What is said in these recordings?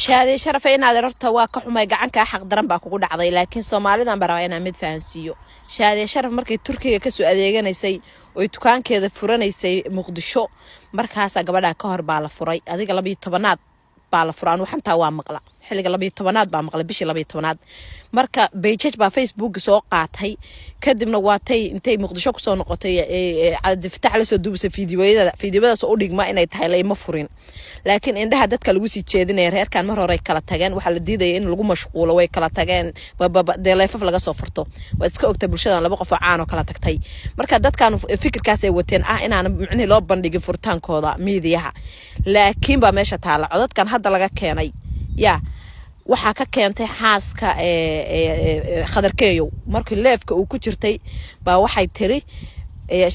shaadi sharaf in aad rarta waa ka xumay gacan ka xaq daran baa kugu dhacday laakiin Soomaalidan barawa inaan mid fahansiyo shaadi sharaf markay Turkiga ka soo adeeganaysay oo dukaankeeda furanaysay Muqdisho markaas gabadha ka hor baa la furay adiga 12aad baa la furaan waxan taa waa maqla xilliga 12aad baa maqla bishii 12aad marka page baa Facebook soo qaatay kadibna waatay intay Muqdisho ku soo noqotay cad fitax la soo duubsay fiidiyoada soo dhigma inay tahay leeyma furin laakiin indhaha dadka lagu sii jeedinay reerkan mar hore kala tageen waxa la diiday in lagu mashquulo way kala tageen deeleefaf laga soo furto waa iska ogta bulshada laba qof oo caan oo kala tagtay marka dadkan fikirkaas ay wateen inaan macni loo bandhigin furtaankooda miidiyaha laakiin ba meesha taala codadkan hadda laga keenay ya waxa ka keentay xaaska khadarkeeyo markii leefka uu ku jirtay baa waxay tiri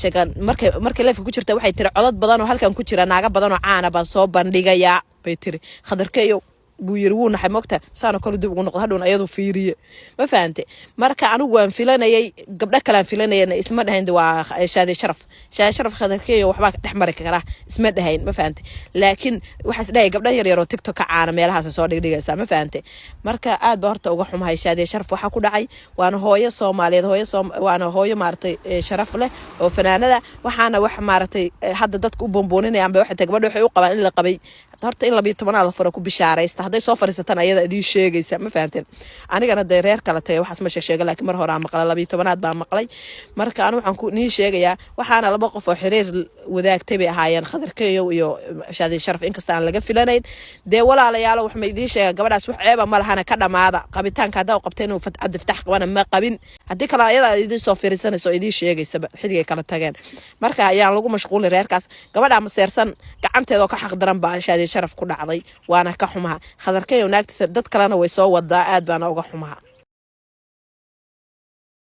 shagan markii leefka ku jirtay waxay tiri codad badan oo halkan ku jira naaga badan oo caana baan soo bandhigaya bay tiri khadarkeeyo buu yiri wuu naxay mogta saano kala dib ugu noqdo hadhoon ayadu fiiriye ma fahamtay marka anigu waan filanayay gabdha kale aan filanayay isma dhahayn waa shaadi sharaf khadarkeeyo waxba dhex mari kara isma dhahayn ma fahamtay laakiin waxa is dhahay gabdha yar yar oo TikTok ka caana meelahaas soo dhigaysa ma fahamtay marka aad baa horta uga xumahay shaadi sharaf waxa ku dhacay waana hooyo Soomaaliyeed waana hooyo maartay sharaf leh oo fanaanada waxaana wax maartay hadda dadku u boonbooninayaan bay waxa gabadha waxay u qabaan in la qabay horta in 12aad la furo ku bishaaraysta haday soo fariisatan ayada idin sheegaysa ma fahanteen anigana day reer kala tahay waxaas ma sheegay laakiin mar hore aan maqlay 12aad baan maqlay marka aan waxaan ku nii sheegayaa waxaana laba qof oo xiriir wadaagtay bay ahaayeen khadarkeeyo iyo shaadi sharaf inkasta aan laga filanayn de walaalayaal wax ma idin sheegay gabadhaas wax ceeba ma lahana ka dhamaada qabitaanka hadaa u qabteen uu fatax qabana ma qabin hadii kala ayada idin soo fariisanayso idin sheegaysa xidigay kala tageen marka ayaan lagu mashquulin reerkaas gabadha ma seersan gacanteeda ka xaq daran baa shaadi sharaf ku dhacday waana ka xumaha khadarkeeyo naagtiisa dad kalena way soo wadaa aad baana uga xumaha